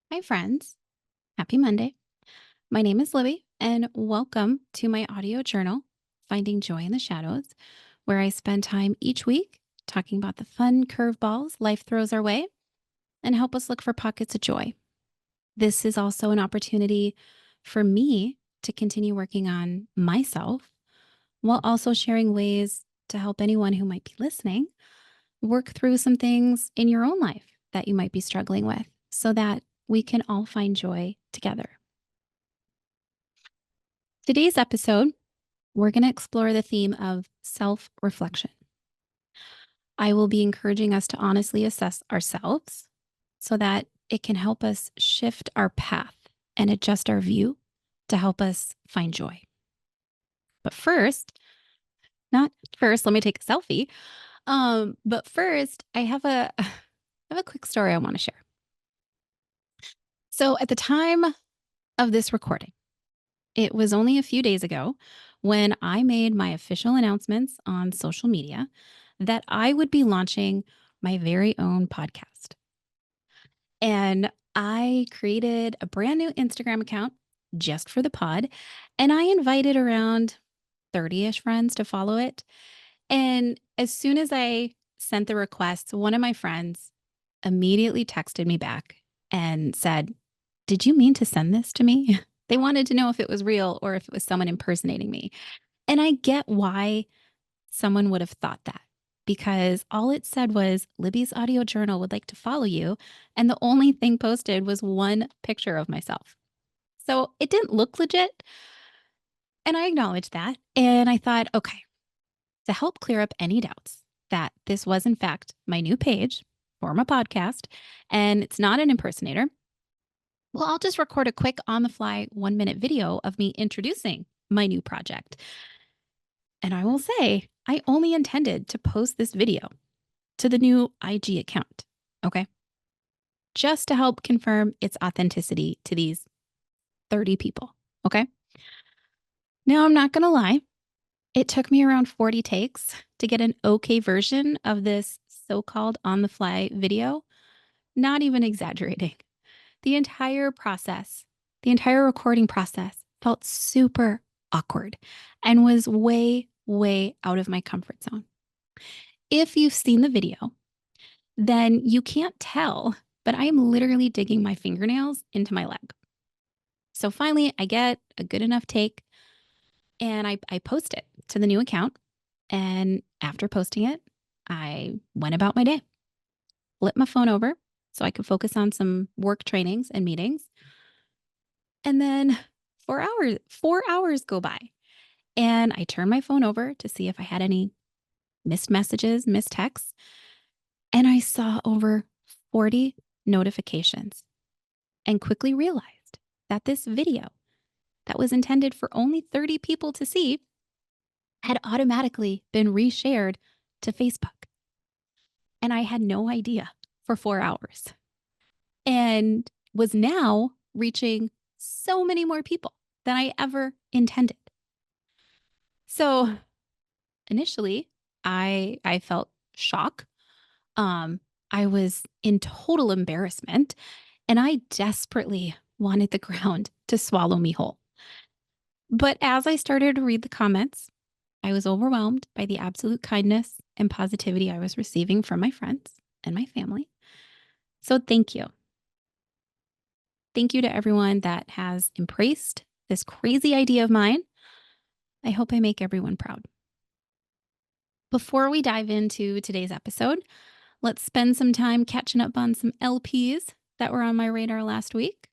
Hi, friends. Happy Monday. My name is Libby, and welcome to my audio journal, Finding Joy in the Shadows, where I spend time each week talking about the fun curveballs life throws our way and help us look for pockets of joy. This is also an opportunity for me to continue working on myself while also sharing ways to help anyone who might be listening work through some things in your own life that you might be struggling with so that we can all find joy together. Today's episode, we're going to explore the theme of self reflection. I will be encouraging us to honestly assess ourselves so that it can help us shift our path and adjust our view to help us find joy. But first, not first, let me take a selfie. But first, I have a I have a quick story I want to share. So at the time of this recording, it was only a few days ago when I made my official announcements on social media that I would be launching my very own podcast. And I created a brand new Instagram account just for the pod, and I invited around 30 ish friends to follow it. And as soon as I sent the request, one of my friends immediately texted me back and said, "Did you mean to send this to me?" They wanted to know if it was real or if it was someone impersonating me. And I get why someone would have thought that because all it said was Libby's audio journal would like to follow you. And the only thing posted was one picture of myself. So it didn't look legit. And I acknowledged that. And I thought, okay, to help clear up any doubts that this was, in fact, my new page for my podcast and it's not an impersonator, well, I'll just record a quick on the fly 1 minute video of me introducing my new project. And I will say, I only intended to post this video to the new IG account. Okay. Just to help confirm its authenticity to these 30 people. Okay. Now, I'm not going to lie. It took me around 40 takes to get an okay version of this so called on the fly video. Not even exaggerating. The entire process, the entire recording process felt super awkward and was way, way out of my comfort zone. If you've seen the video, then you can't tell, but I am literally digging my fingernails into my leg. So finally, I get a good enough take and I post it to the new account. And after posting it, I went about my day, flipped my phone over so I could focus on some work trainings and meetings. And then 4 hours go by. And I turn my phone over to see if I had any missed messages, missed texts. And I saw over 40 notifications and quickly realized that this video that was intended for only 30 people to see had automatically been reshared to Facebook. And I had no idea for 4 hours and was now reaching so many more people than I ever intended. So initially, I felt shock. I was in total embarrassment and I desperately wanted the ground to swallow me whole. But as I started to read the comments, I was overwhelmed by the absolute kindness and positivity I was receiving from my friends and my family. So thank you. Thank you to everyone that has embraced this crazy idea of mine. I hope I make everyone proud. Before we dive into today's episode, let's spend some time catching up on some LPs that were on my radar last week.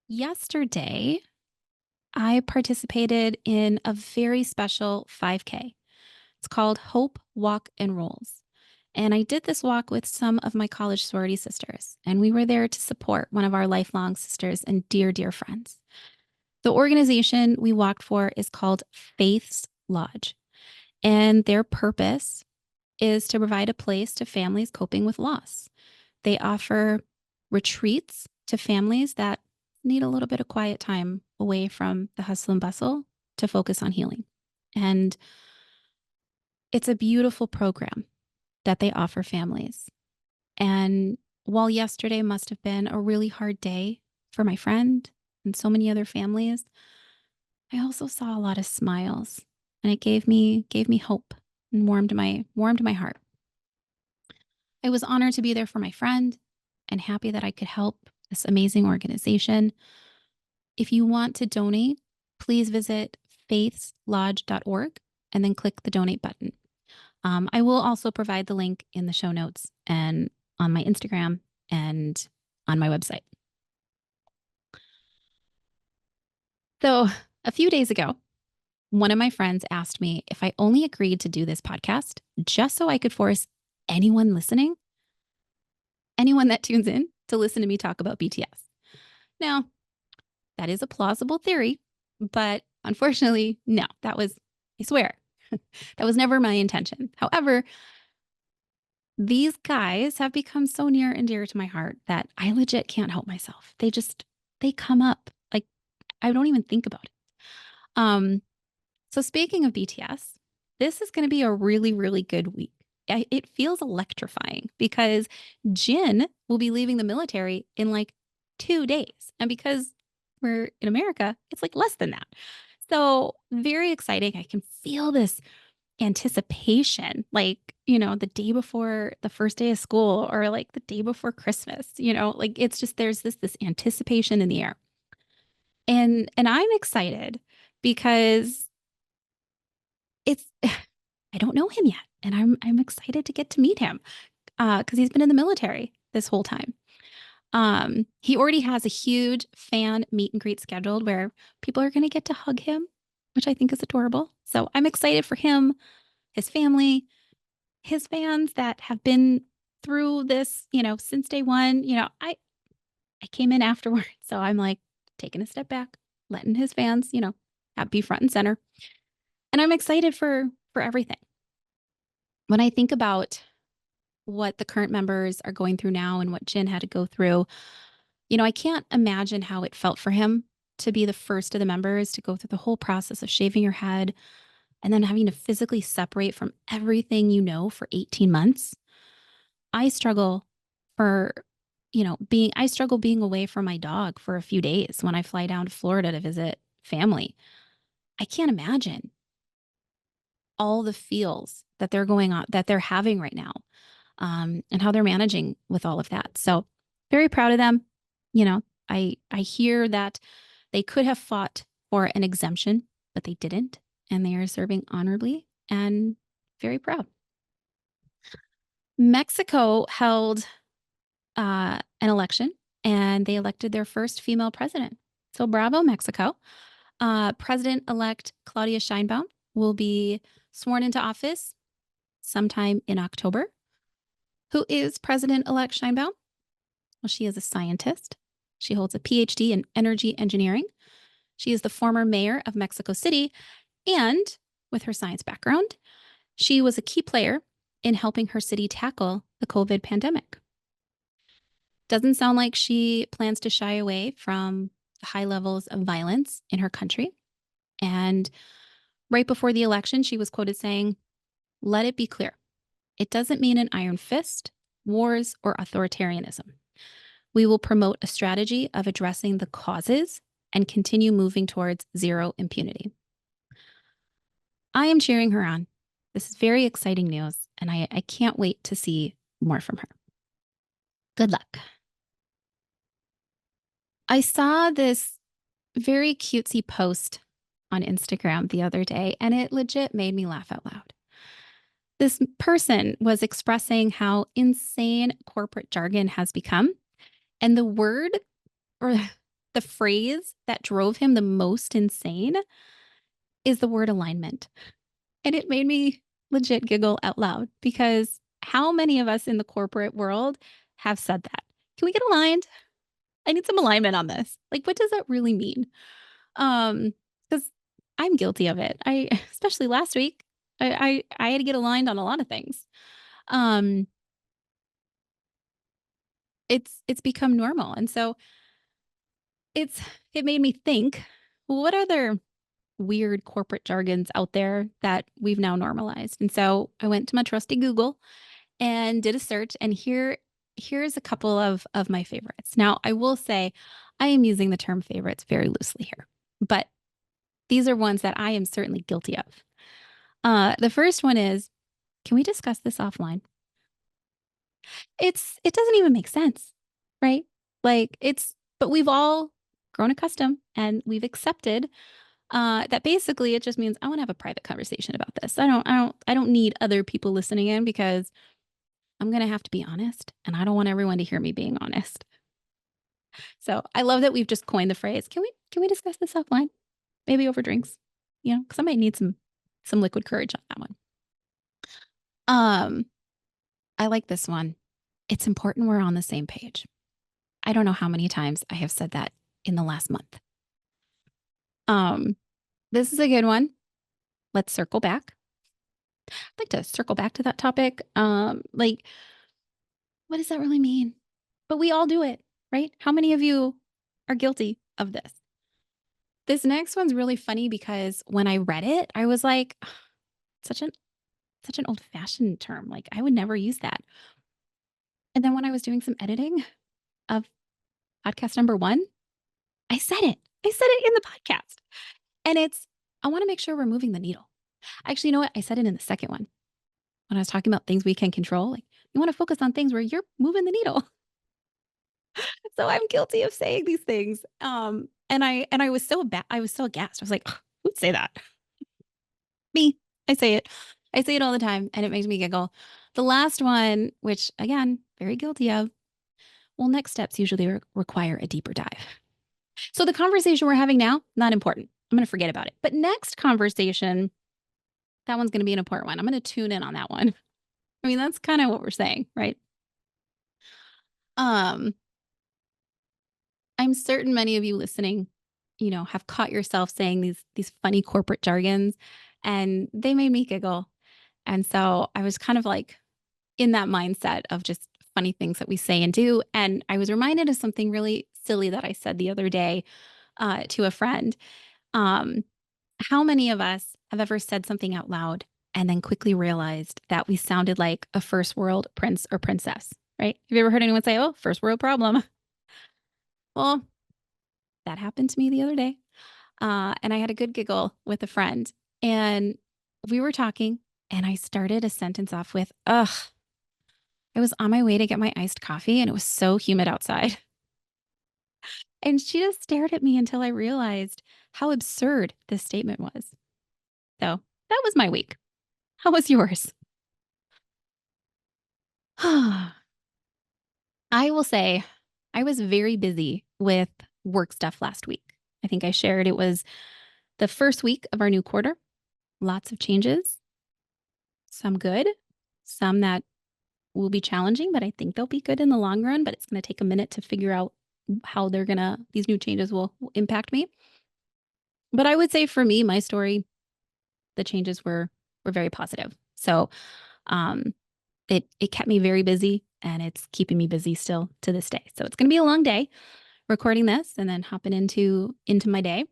Yesterday, I participated in a very special 5K. It's called Hope Walk and Rolls. And I did this walk with some of my college sorority sisters, and we were there to support one of our lifelong sisters and dear, dear friends. The organization we walked for is called Faith's Lodge, and their purpose is to provide a place to families coping with loss. They offer retreats to families that need a little bit of quiet time away from the hustle and bustle to focus on healing. And it's a beautiful program that they offer families. And while yesterday must have been a really hard day for my friend and so many other families, I also saw a lot of smiles, and it gave me hope and warmed my heart. I was honored to be there for my friend and happy that I could help this amazing organization. If you want to donate, please visit faithslodge.org and then click the donate button. I will also provide the link in the show notes and on my Instagram and on my website. So, a few days ago, one of my friends asked me if I only agreed to do this podcast just so I could force anyone listening, anyone that tunes in, to listen to me talk about BTS. Now, that is a plausible theory, but unfortunately, no, I swear, that was never my intention. However, these guys have become so near and dear to my heart that I legit can't help myself. They come up. Like, I don't even think about it. Um, so speaking of BTS, this is going to be a really, really good week. It feels electrifying because Jin will be leaving the military in like 2 days. And because we're in America, it's like less than that. So very exciting. I can feel this anticipation, like, the day before the first day of school or like the day before Christmas, like it's just there's this anticipation in the air. And I'm excited because it's I don't know him yet, and I'm excited to get to meet him because he's been in the military this whole time. He already has a huge fan meet and greet scheduled where people are going to get to hug him, which I think is adorable. So I'm excited for him, his family, his fans that have been through this, since day one. I came in afterwards, so I'm like taking a step back, letting his fans, be front and center, and I'm excited for everything. When I think about what the current members are going through now and what Jin had to go through, I can't imagine how it felt for him to be the first of the members to go through the whole process of shaving your head and then having to physically separate from everything for 18 months. I struggle for, I struggle being away from my dog for a few days when I fly down to Florida to visit family. I can't imagine all the feels that they're having right now, and how they're managing with all of that. So very proud of them. I hear that they could have fought for an exemption, but they didn't, and they are serving honorably and very proud. Mexico held an election and they elected their first female president. So bravo, Mexico. President-elect Claudia Sheinbaum will be sworn into office sometime in October. Who is President-elect Sheinbaum? Well, she is a scientist. She holds a PhD in energy engineering. She is the former mayor of Mexico City, and with her science background, she was a key player in helping her city tackle the COVID pandemic. Doesn't sound like she plans to shy away from the high levels of violence in her country. And right before the election, she was quoted saying, "Let it be clear. It doesn't mean an iron fist, wars, or authoritarianism. We will promote a strategy of addressing the causes and continue moving towards zero impunity." I am cheering her on. This is very exciting news, and I can't wait to see more from her. Good luck. I saw this very cutesy post on Instagram the other day, and it legit made me laugh out loud. This person was expressing how insane corporate jargon has become, and the word or the phrase that drove him the most insane is the word alignment. And it made me legit giggle out loud because how many of us in the corporate world have said that? Can we get aligned? I need some alignment on this. Like, what does that really mean? Because I'm guilty of it. Especially last week, I had to get aligned on a lot of things. Um, it's become normal, and so it made me think, what other weird corporate jargons out there that we've now normalized? And so I went to my trusty Google and did a search, and here's a couple of my favorites. Now, I will say I am using the term favorites very loosely here, but these are ones that I am certainly guilty of. The first one is, can we discuss this offline? It doesn't even make sense, right? But we've all grown accustomed and we've accepted that basically it just means I want to have a private conversation about this. I don't need other people listening in because I'm gonna have to be honest, and I don't want everyone to hear me being honest. So I love that we've just coined the phrase. Can we discuss this offline? Maybe over drinks, because I might need some liquid courage on that one. Um, I like this one. It's important we're on the same page. I don't know how many times I have said that in the last month. Um, this is a good one. Let's circle back. I'd like to circle back to that topic. What does that really mean? But we all do it, right? How many of you are guilty of this? This next one's really funny because when I read it, I was like, such an old-fashioned term. Like I would never use that. And then when I was doing some editing of podcast number 1, I said it. I said it in the podcast. And I want to make sure we're moving the needle. Actually, you know what? I said it in the second one when I was talking about things we can control. Like you want to focus on things where you're moving the needle. So I'm guilty of saying these things. And I was so I was so aghast. I was like, who'd say that? Me. I say it. I say it all the time and it makes me giggle. The last one, which again, very guilty of, well, next steps usually require a deeper dive. So the conversation we're having now, not important. I'm going to forget about it. But next conversation, that one's going to be an important one. I'm going to tune in on that one. I mean, that's kind of what we're saying, right? Um, I'm certain many of you listening, have caught yourself saying these funny corporate jargons, and they made me giggle. And so I was kind of like in that mindset of just funny things that we say and do. And I was reminded of something really silly that I said the other day to a friend. Um, how many of us have ever said something out loud and then quickly realized that we sounded like a first world prince or princess, right? Have you ever heard anyone say, oh, first world problem? Well, that happened to me the other day. And I had a good giggle with a friend. And we were talking, and I started a sentence off with, ugh, I was on my way to get my iced coffee, and it was so humid outside. And she just stared at me until I realized how absurd this statement was. So that was my week. How was yours? I will say I was very busy with work stuff last week. I think I shared it was the first week of our new quarter. Lots of changes, some good, some that will be challenging, but I think they'll be good in the long run. But it's going to take a minute to figure out how these new changes will impact me. But I would say for me, my story, the changes were very positive. So um, it kept me very busy, and it's keeping me busy still to this day. So it's going to be a long day recording this and then hopping into my day.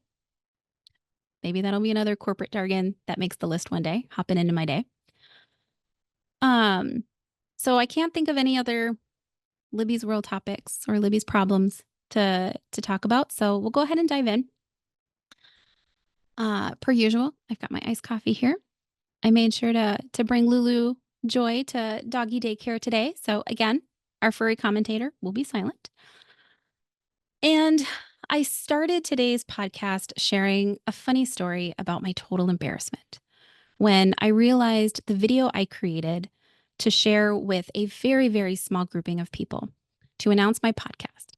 Maybe that'll be another corporate jargon that makes the list one day, hopping into my day. So I can't think of any other Libby's world topics or Libby's problems to talk about. So we'll go ahead and dive in. Per usual, I've got my iced coffee here. I made sure to bring Lulu joy to doggy daycare today. So again, our furry commentator will be silent. And I started today's podcast sharing a funny story about my total embarrassment when I realized the video I created to share with a very, very small grouping of people to announce my podcast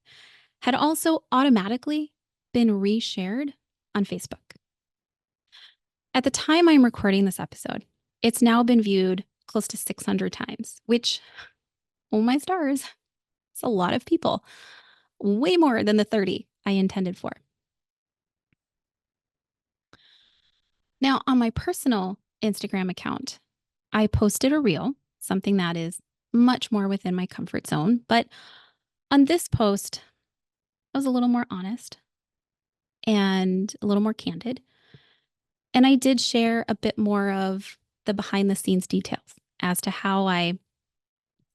had also automatically been reshared on Facebook. At the time I'm recording this episode, it's now been viewed close to 600 times, which, oh my stars, it's a lot of people, way more than the 30 I intended for. Now, on my personal Instagram account, I posted a reel, something that is much more within my comfort zone. But on this post, I was a little more honest and a little more candid. And I did share a bit more of the behind the scenes details as to how I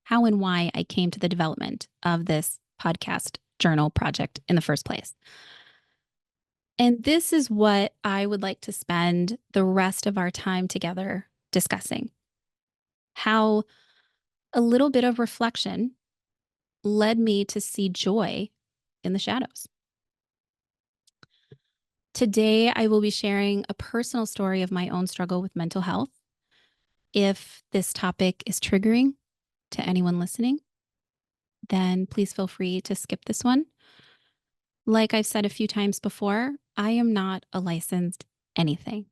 how and why I came to the development of this podcast journal project in the first place. And this is what I would like to spend the rest of our time together discussing: how a little bit of reflection led me to see joy in the shadows. Today, I will be sharing a personal story of my own struggle with mental health. If this topic is triggering to anyone listening, then please feel free to skip this one. Like I've said a few times before, I am not a licensed anything.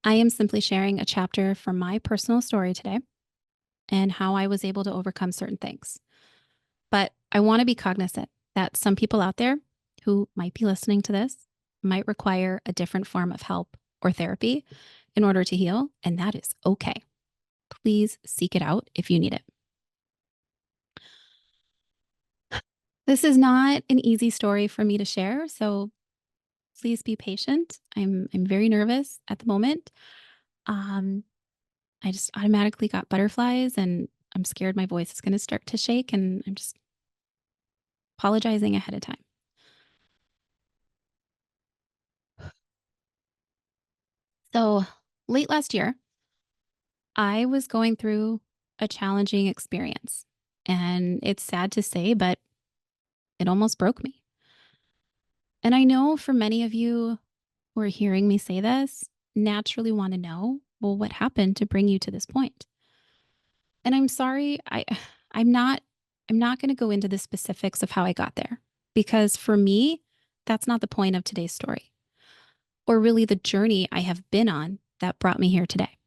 I am simply sharing a chapter from my personal story today and how I was able to overcome certain things. But I want to be cognizant that some people out there who might be listening to this might require a different form of help or therapy in order to heal, and that is okay. Please seek it out if you need it. This is not an easy story for me to share, so please be patient. I'm very nervous at the moment. Um, I just automatically got butterflies, and I'm scared my voice is going to start to shake, and I'm just apologizing ahead of time. So, late last year, I was going through a challenging experience. And it's sad to say, but it almost broke me. And I know for many of you who are hearing me say this naturally want to know, well, what happened to bring you to this point? And I'm sorry, I'm not I'm not going to go into the specifics of how I got there, because for me, that's not the point of today's story, or really the journey I have been on that brought me here today.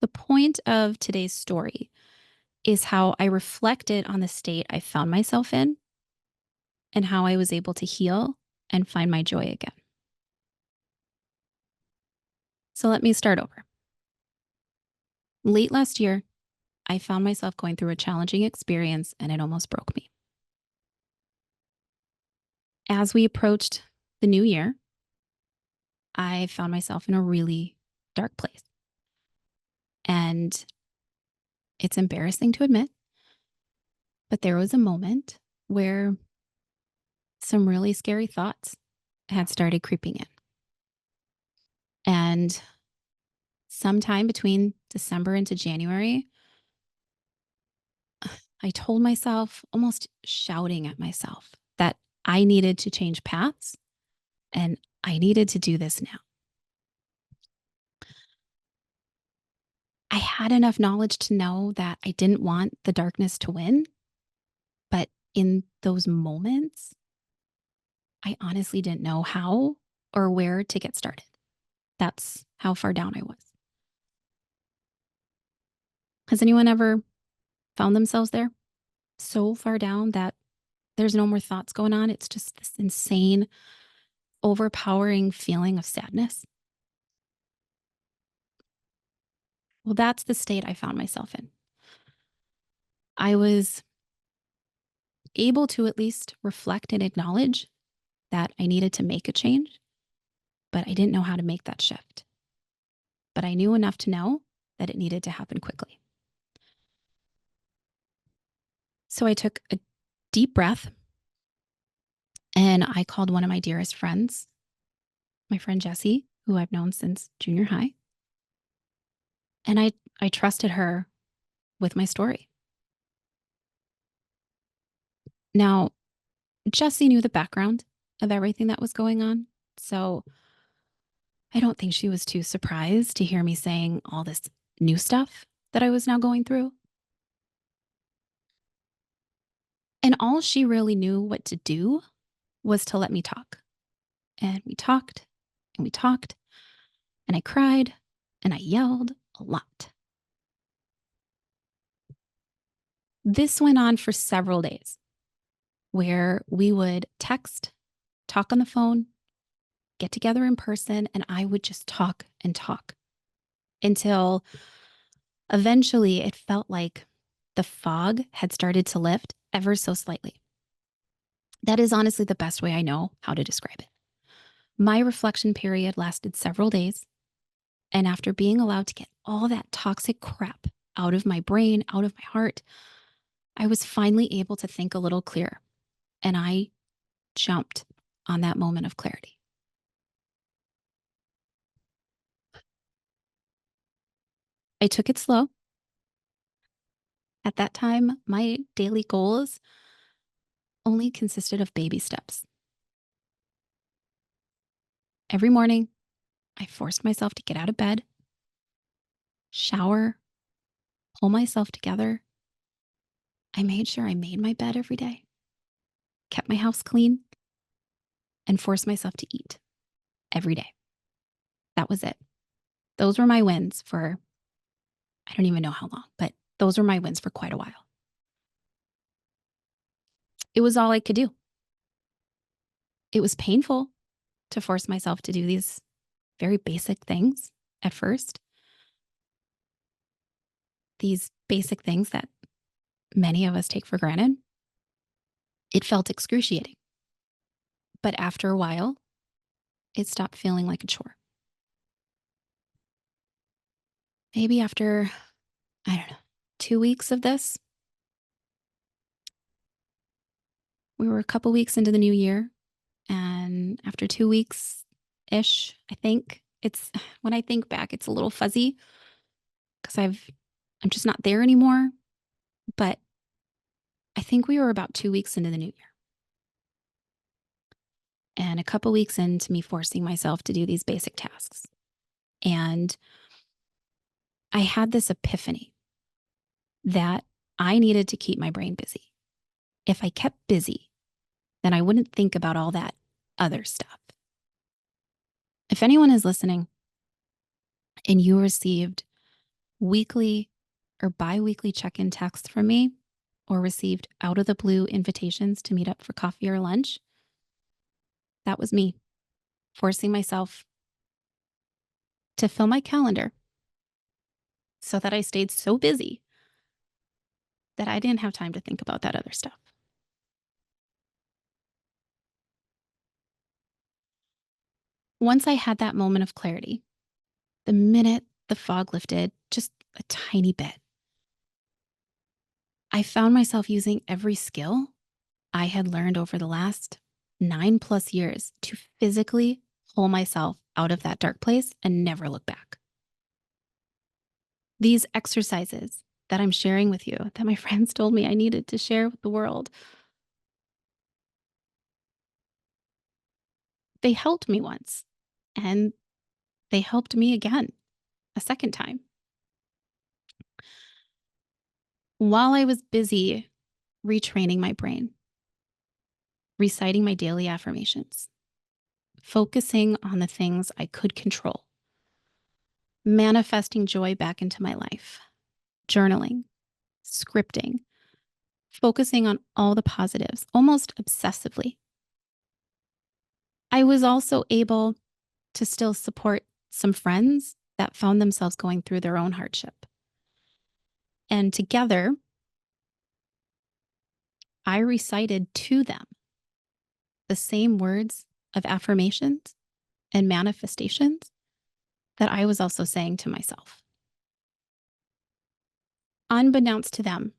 The point of today's story is how I reflected on the state I found myself in and how I was able to heal and find my joy again. So let me start over. Late last year, I found myself going through a challenging experience and it almost broke me. As we approached the new year, I found myself in a really dark place. And it's embarrassing to admit, but there was a moment where some really scary thoughts had started creeping in. And sometime between December into January, I told myself, almost shouting at myself, that I needed to change paths and I needed to do this now. I had enough knowledge to know that I didn't want the darkness to win. But in those moments, I honestly didn't know how or where to get started. That's how far down I was. Has anyone ever found themselves there? So far down that there's no more thoughts going on. It's just this insane, overpowering feeling of sadness. Well, that's the state I found myself in. I was able to at least reflect and acknowledge that I needed to make a change, but I didn't know how to make that shift. But I knew enough to know that it needed to happen quickly. So I took a deep breath and I called one of my dearest friends, my friend Jessie, who I've known since junior high. And I trusted her with my story. Now, Jessie knew the background of everything that was going on. So I don't think she was too surprised to hear me saying all this new stuff that I was now going through. And all she really knew what to do was to let me talk. And we talked and we talked, and I cried and I yelled a lot. This went on for several days where we would text, talk on the phone, get together in person, and I would just talk and talk until eventually it felt like the fog had started to lift ever so slightly. That is honestly the best way I know how to describe it. My reflection period lasted several days, and after being allowed to get all that toxic crap out of my brain, out of my heart, I was finally able to think a little clearer. And I jumped on that moment of clarity. I took it slow. At that time, my daily goals only consisted of baby steps. Every morning, I forced myself to get out of bed, shower, pull myself together. I made sure I made my bed every day, kept my house clean, and forced myself to eat every day. That was it. Those were my wins for, I don't even know how long, but those were my wins for quite a while. It was all I could do. It was painful to force myself to do these very basic things at first. These basic things that many of us take for granted. It felt excruciating. But after a while, it stopped feeling like a chore. Maybe after, I don't know, 2 weeks of this, we were a couple weeks into the new year. And after 2 weeks ish, I think it's, when I think back, it's a little fuzzy because I'm just not there anymore. But I think we were about 2 weeks into the new year. And a couple weeks into me forcing myself to do these basic tasks. And I had this epiphany that I needed to keep my brain busy. If I kept busy, then I wouldn't think about all that other stuff. If anyone is listening and you received weekly or bi-weekly check-in texts from me or received out of the blue invitations to meet up for coffee or lunch, that was me forcing myself to fill my calendar so that I stayed so busy that I didn't have time to think about that other stuff. Once I had that moment of clarity, the minute the fog lifted just a tiny bit, I found myself using every skill I had learned over the last 9+ years to physically pull myself out of that dark place and never look back. These exercises that I'm sharing with you, that my friends told me I needed to share with the world, they helped me once and they helped me again a second time. While I was busy retraining my brain, reciting my daily affirmations, focusing on the things I could control, manifesting joy back into my life, journaling, scripting, focusing on all the positives, almost obsessively. I was also able to still support some friends that found themselves going through their own hardship. And together, I recited to them the same words of affirmations and manifestations that I was also saying to myself. Unbeknownst to them,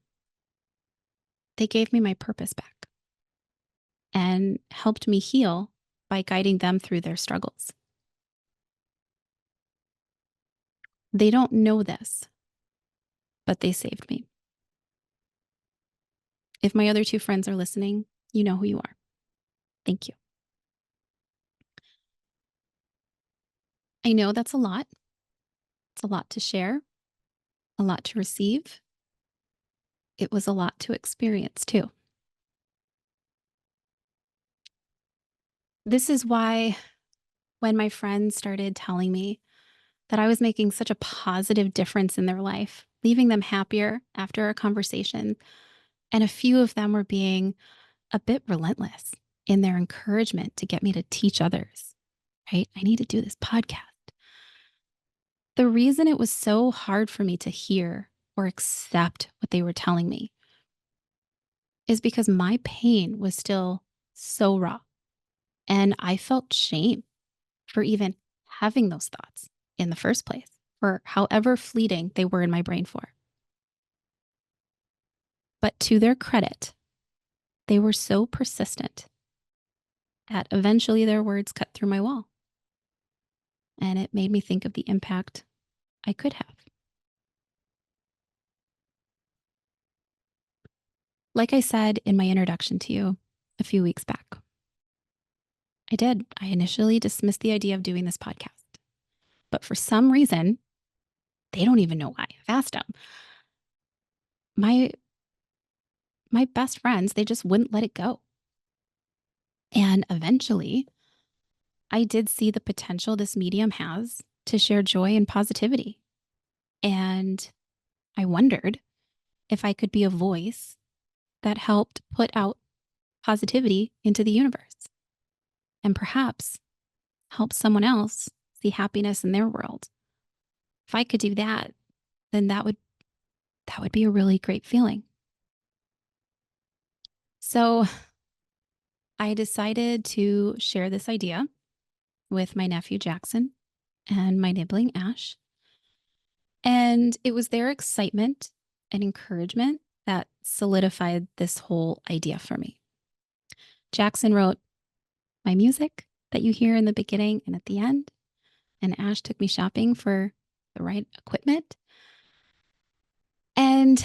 they gave me my purpose back and helped me heal by guiding them through their struggles. They don't know this, but they saved me. If my other two friends are listening, you know who you are. Thank you. I know that's a lot. It's a lot to share, a lot to receive. It was a lot to experience too. This is why when my friends started telling me that I was making such a positive difference in their life, leaving them happier after our conversation, and a few of them were being a bit relentless in their encouragement to get me to teach others, right? I need to do this podcast. The reason it was so hard for me to hear or accept what they were telling me is because my pain was still so raw. And I felt shame for even having those thoughts in the first place, for however fleeting they were in my brain for. But to their credit, they were so persistent that eventually their words cut through my wall. And it made me think of the impact I could have. Like I said in my introduction to you a few weeks back, I did. I initially dismissed the idea of doing this podcast. But for some reason, they don't even know why. I've asked them. My best friends, they just wouldn't let it go. And eventually, I did see the potential this medium has to share joy and positivity. And I wondered if I could be a voice that helped put out positivity into the universe and perhaps help someone else see happiness in their world. If I could do that, then that would be a really great feeling. So I decided to share this idea with my nephew Jackson and my nibbling Ash. And it was their excitement and encouragement that solidified this whole idea for me. Jackson wrote my music that you hear in the beginning and at the end, and Ash took me shopping for the right equipment. And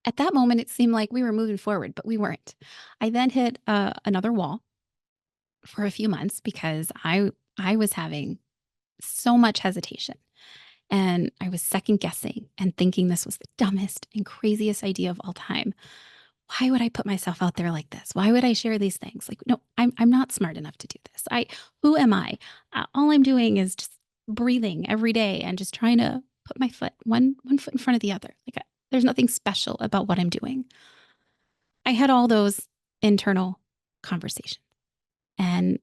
at that moment, it seemed like we were moving forward, but we weren't. I then hit another wall for a few months because I was having so much hesitation. And I was second guessing and thinking this was the dumbest and craziest idea of all time. Why would I put myself out there like this? Why would I share these things? Like, no, I'm not smart enough to do this. Who am I? All I'm doing is just breathing every day and just trying to put my foot one foot in front of the other. There's nothing special about what I'm doing. I had all those internal conversations, and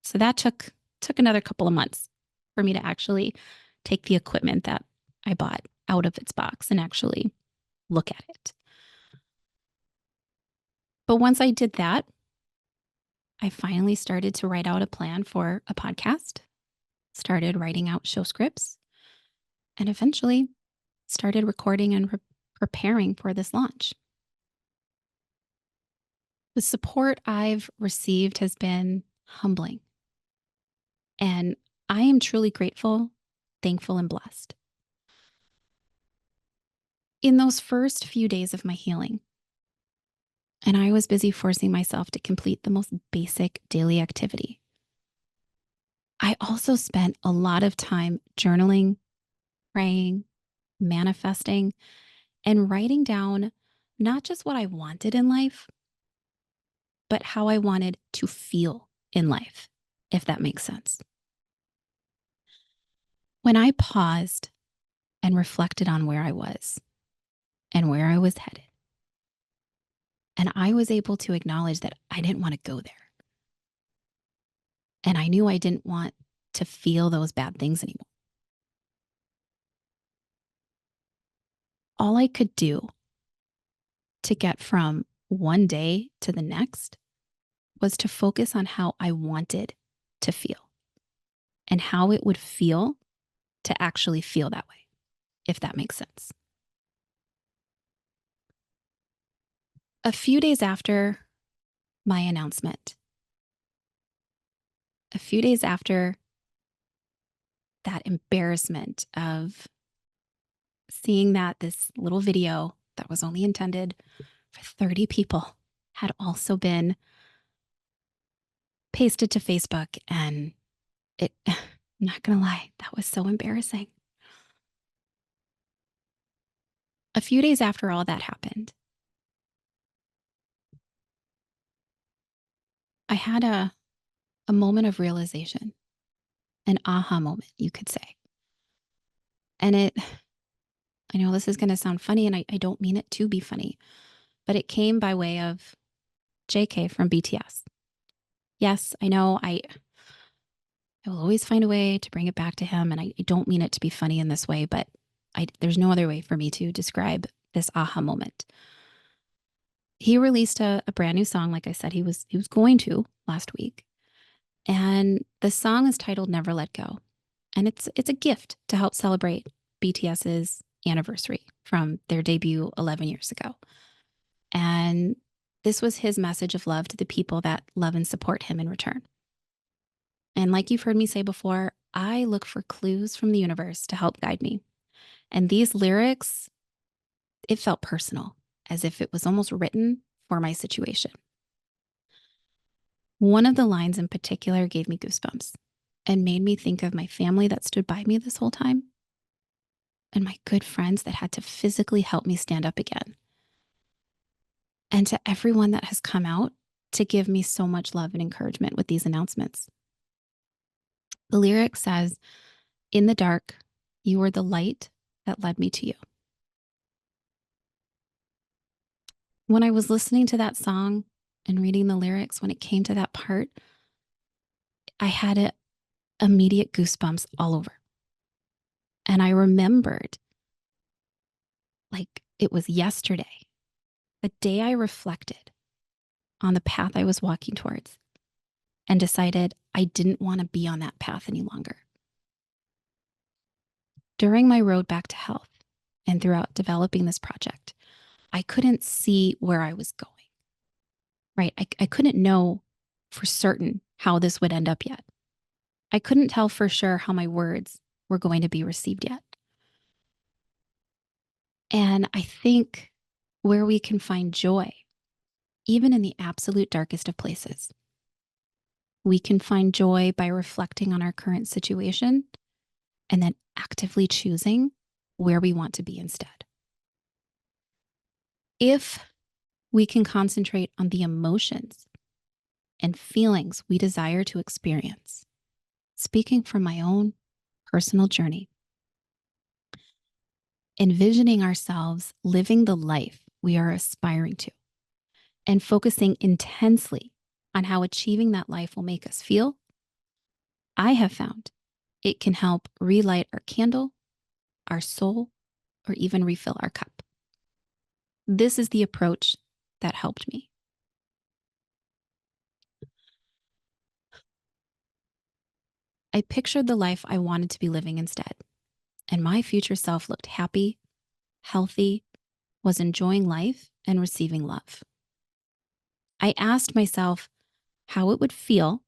so that took another couple of months for me to actually take the equipment that I bought out of its box and actually look at it. But once I did that, I finally started to write out a plan for a podcast, started writing out show scripts, and eventually started recording and preparing for this launch. The support I've received has been humbling, and I am truly grateful, thankful, and blessed. In those first few days of my healing, and I was busy forcing myself to complete the most basic daily activity, I also spent a lot of time journaling, praying, manifesting, and writing down not just what I wanted in life, but how I wanted to feel in life, if that makes sense. When I paused and reflected on where I was and where I was headed, and I was able to acknowledge that I didn't want to go there. And I knew I didn't want to feel those bad things anymore. All I could do to get from one day to the next was to focus on how I wanted to feel and how it would feel to actually feel that way, if that makes sense. A few days after my announcement, a few days after that embarrassment of seeing that this little video that was only intended for 30 people had also been pasted to Facebook, and I'm not gonna lie, that was so embarrassing. A few days after all that happened, I had a moment of realization, an aha moment, you could say. And I know this is going to sound funny, and I don't mean it to be funny, but it came by way of JK from BTS. Yes, I know I will always find a way to bring it back to him, and I don't mean it to be funny in this way, but there's no other way for me to describe this aha moment. He released a brand new song, like I said, he was going to last week. And the song is titled Never Let Go. And it's a gift to help celebrate BTS's anniversary from their debut 11 years ago. And this was his message of love to the people that love and support him in return. And like you've heard me say before, I look for clues from the universe to help guide me. And these lyrics, it felt personal, as if it was almost written for my situation. One of the lines in particular gave me goosebumps and made me think of my family that stood by me this whole time and my good friends that had to physically help me stand up again. And to everyone that has come out to give me so much love and encouragement with these announcements. The lyric says, "In the dark, you were the light that led me to you." When I was listening to that song and reading the lyrics, when it came to that part, I had immediate goosebumps all over. And I remembered like it was yesterday, the day I reflected on the path I was walking towards and decided I didn't want to be on that path any longer. During my road back to health and throughout developing this project, I couldn't see where I was going, right? I couldn't know for certain how this would end up yet. I couldn't tell for sure how my words were going to be received yet. And I think where we can find joy, even in the absolute darkest of places, we can find joy by reflecting on our current situation and then actively choosing where we want to be instead. If we can concentrate on the emotions and feelings we desire to experience, speaking from my own personal journey, envisioning ourselves living the life we are aspiring to, and focusing intensely on how achieving that life will make us feel, I have found it can help relight our candle, our soul, or even refill our cup. This is the approach that helped me. I pictured the life I wanted to be living instead, and my future self looked happy, healthy, was enjoying life and receiving love. I asked myself how it would feel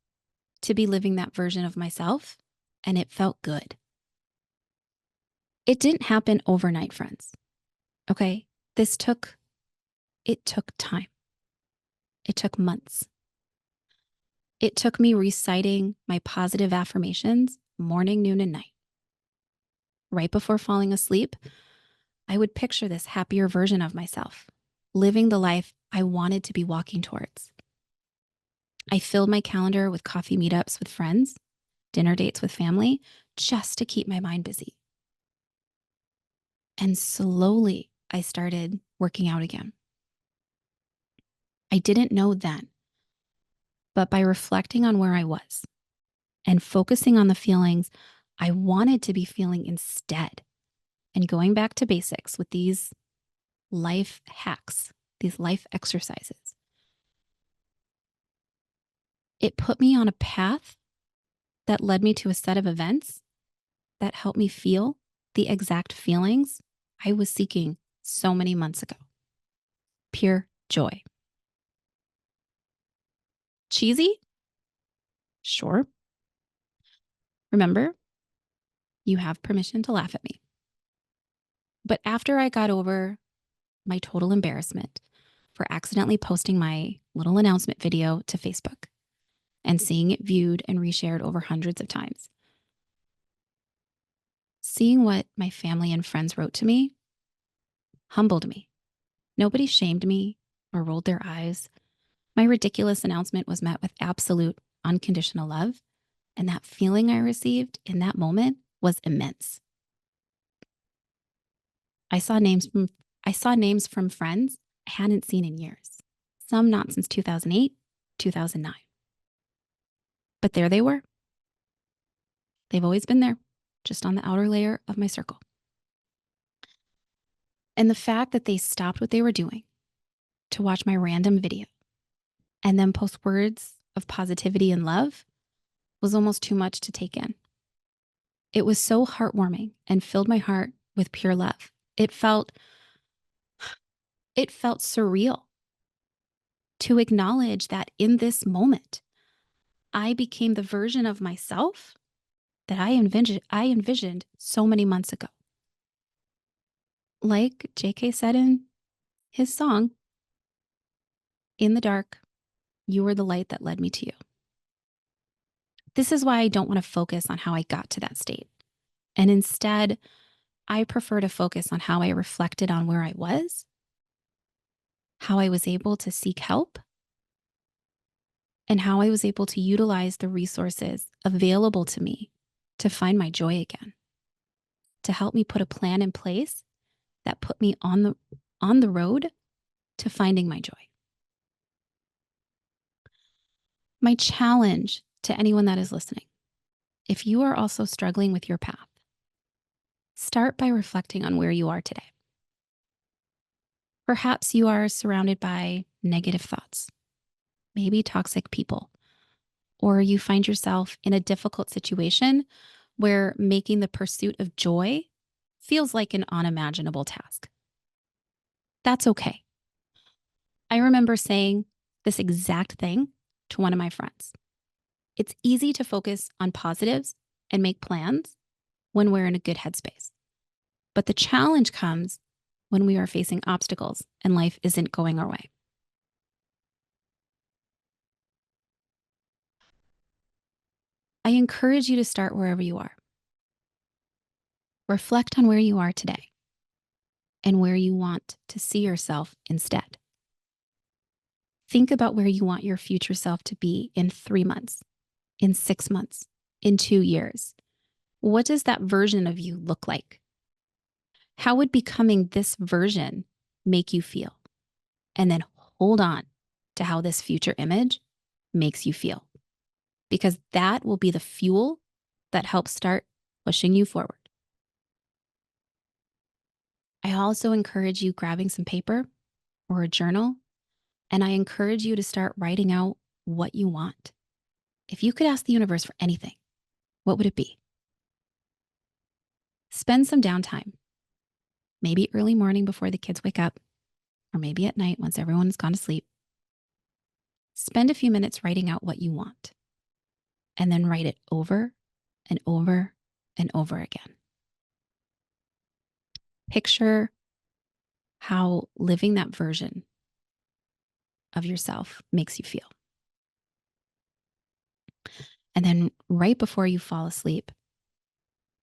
to be living that version of myself, and it felt good. It didn't happen overnight, friends. Okay? It took time. It took months. It took me reciting my positive affirmations morning, noon, and night. Right before falling asleep, I would picture this happier version of myself, living the life I wanted to be walking towards. I filled my calendar with coffee meetups with friends, dinner dates with family, just to keep my mind busy. And slowly, I started working out again. I didn't know then, but by reflecting on where I was and focusing on the feelings I wanted to be feeling instead, and going back to basics with these life hacks, these life exercises, it put me on a path that led me to a set of events that helped me feel the exact feelings I was seeking so many months ago. Pure joy. Cheesy? Sure. Remember, you have permission to laugh at me. But after I got over my total embarrassment for accidentally posting my little announcement video to Facebook and seeing it viewed and reshared over hundreds of times, seeing what my family and friends wrote to me humbled me. Nobody shamed me or rolled their eyes. My ridiculous announcement was met with absolute unconditional love, and that feeling I received in that moment was immense. I saw names from friends I hadn't seen in years, some not since 2008, 2009. But there they were. They've always been there, just on the outer layer of my circle. And the fact that they stopped what they were doing to watch my random video and then post words of positivity and love was almost too much to take in. It was so heartwarming and filled my heart with pure love. It felt It felt surreal to acknowledge that in this moment, I became the version of myself that I envisioned so many months ago. Like JK said in his song, "In the dark, you were the light that led me to you." This is why I don't want to focus on how I got to that state. And instead, I prefer to focus on how I reflected on where I was, how I was able to seek help, and how I was able to utilize the resources available to me to find my joy again, to help me put a plan in place that put me on the road to finding my joy. My challenge to anyone that is listening, if you are also struggling with your path, start by reflecting on where you are today. Perhaps you are surrounded by negative thoughts, maybe toxic people, or you find yourself in a difficult situation where making the pursuit of joy feels like an unimaginable task. That's okay. I remember saying this exact thing to one of my friends. It's easy to focus on positives and make plans when we're in a good headspace. But the challenge comes when we are facing obstacles and life isn't going our way. I encourage you to start wherever you are. Reflect on where you are today and where you want to see yourself instead. Think about where you want your future self to be in 3 months, in 6 months, in 2 years. What does that version of you look like? How would becoming this version make you feel? And then hold on to how this future image makes you feel, because that will be the fuel that helps start pushing you forward. I also encourage you grabbing some paper or a journal, and I encourage you to start writing out what you want. If you could ask the universe for anything, what would it be? Spend some downtime, maybe early morning before the kids wake up, or maybe at night once everyone's gone to sleep. Spend a few minutes writing out what you want, and then write it over and over and over again. Picture how living that version of yourself makes you feel. And then right before you fall asleep,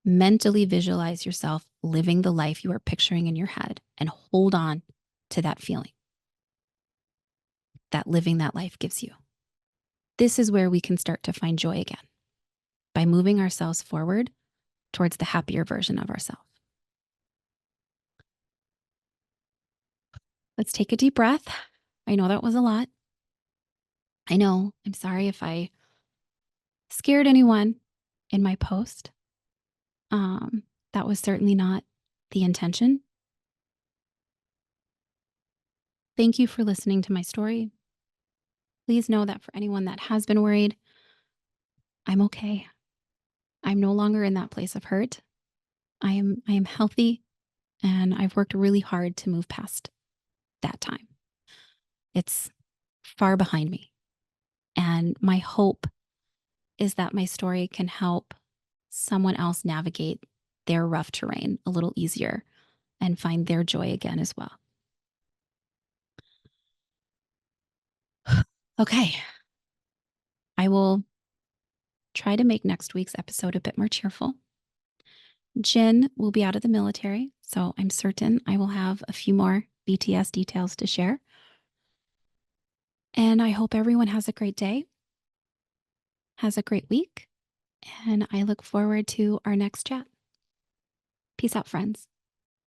mentally visualize yourself living the life you are picturing in your head and hold on to that feeling that living that life gives you. This is where we can start to find joy again, by moving ourselves forward towards the happier version of ourselves. Let's take a deep breath. I know that was a lot. I know. I'm sorry if I scared anyone in my post. That was certainly not the intention. Thank you for listening to my story. Please know that for anyone that has been worried, I'm okay. I'm no longer in that place of hurt. I am healthy, and I've worked really hard to move past that time. It's far behind me. And my hope is that my story can help someone else navigate their rough terrain a little easier and find their joy again as well. Okay. I will try to make next week's episode a bit more cheerful. Jen will be out of the military, so I'm certain I will have a few more BTS details to share. And I hope everyone has a great day, has a great week, and I look forward to our next chat. Peace out, friends.